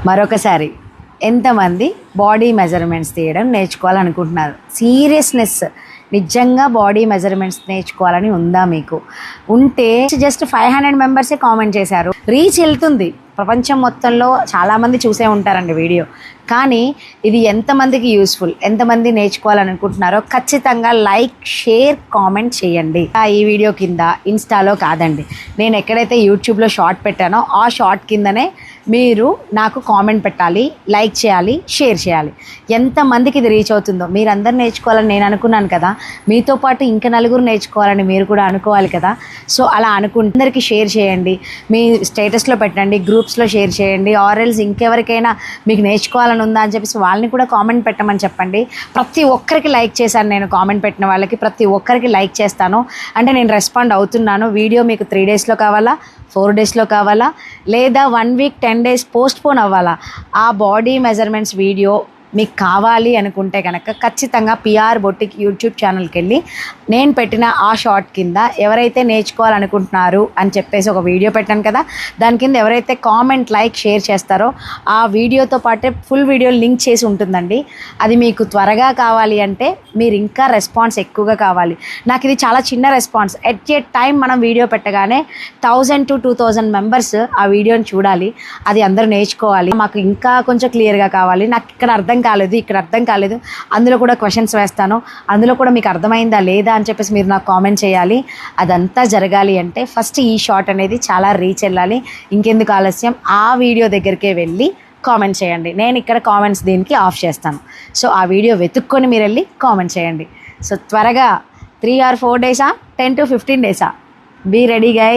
మరొకసారి ఎంతమంది body measurements తీయడం నేర్చుకోవాలనుకుంటున్నారు? సీరియస్నెస్ నిజంగా బాడీ మెజర్మెంట్స్ నేర్చుకోవాలని ఉందా? మీకు ఉంటే జస్ట్ 500 మెంబర్సే కామెంట్ చేశారు. రీచ్ వెళ్తుంది, ప్రపంచం మొత్తంలో చాలామంది చూసే ఉంటారండి వీడియో. కానీ ఇది ఎంతమందికి యూస్ఫుల్, ఎంతమంది నేర్చుకోవాలనుకుంటున్నారో ఖచ్చితంగా లైక్, షేర్, కామెంట్ చేయండి. ఈ వీడియో కింద ఇన్స్టాలో కాదండి, నేను ఎక్కడైతే యూట్యూబ్లో షార్ట్ పెట్టానో ఆ షార్ట్ కిందనే మీరు నాకు కామెంట్ పెట్టాలి, లైక్ చేయాలి, షేర్ చేయాలి. ఎంతమందికి ఇది రీచ్ అవుతుందో, మీరందరూ నేర్చుకోవాలని నేను అనుకున్నాను కదా, మీతో పాటు ఇంకా నలుగురు నేర్చుకోవాలని మీరు కూడా అనుకోవాలి కదా. సో అలా అందరికీ షేర్ చేయండి, మీ స్టేటస్లో పెట్టండి, గ్రూప్స్లో షేర్ చేయండి. ఆర్ఎల్స్ ఇంకెవరికైనా మీకు నేర్చుకోవాలని ఉందా అని చెప్పేసి వాళ్ళని కూడా కామెంట్ పెట్టమని చెప్పండి. ప్రతి ఒక్కరికి లైక్ చేశాను, నేను కామెంట్ పెట్టిన వాళ్ళకి ప్రతి ఒక్కరికి లైక్ చేస్తాను. అంటే నేను రెస్పాండ్ అవుతున్నాను. వీడియో మీకు 3 డేస్లో కావాలా, 4 డేస్లో కావాలా, లేదా 1 వీక్ 10 డేస్ పోస్ట్పోన్ అవ్వాలా? ఆ బాడీ మెజర్మెంట్స్ వీడియో మీకు కావాలి అనుకుంటే కనుక ఖచ్చితంగా పిఆర్ బొటిక్ యూట్యూబ్ ఛానల్కి వెళ్ళి నేను పెట్టిన ఆ షార్ట్ కింద ఎవరైతే నేర్చుకోవాలనుకుంటున్నారు అని చెప్పేసి ఒక వీడియో పెట్టాను కదా, దాని కింద ఎవరైతే కామెంట్, లైక్, షేర్ చేస్తారో ఆ వీడియోతో పాటే ఫుల్ వీడియో లింక్ చేసి ఉంటుందండి. అది మీకు త్వరగా కావాలి అంటే మీరు ఇంకా రెస్పాన్స్ ఎక్కువగా కావాలి. నాకు ఇది చాలా చిన్న రెస్పాన్స్. ఎట్ ఏ టైం మనం వీడియో పెట్టగానే 1000 to 2000 మెంబర్స్ ఆ వీడియోని చూడాలి. అది అందరూ నేర్చుకోవాలి. మాకు ఇంకా కొంచెం క్లియర్గా కావాలి, నాకు ఇక్కడ అర్థం కాలేదు, అందులో కూడా క్వశ్చన్స్ వేస్తాను, అందులో కూడా మీకు అర్థమైందా లేదా అని చెప్పేసి మీరు నాకు కామెంట్ చేయాలి. అదంతా జరగాలి అంటే ఫస్ట్ ఈ షార్ట్ అనేది చాలా రీచ్ వెళ్ళాలి. ఇంకెందుకు ఆలస్యం, ఆ వీడియో దగ్గరికే వెళ్ళి కామెంట్ చేయండి. నేను ఇక్కడ కామెంట్స్ దీనికి ఆఫ్ చేస్తాను. సో ఆ వీడియో వెతుక్కొని మీరు వెళ్ళి కామెంట్ చేయండి. సో త్వరగా 3 or 4 డేసా, 10 to 15 డేసా? Be ready guys.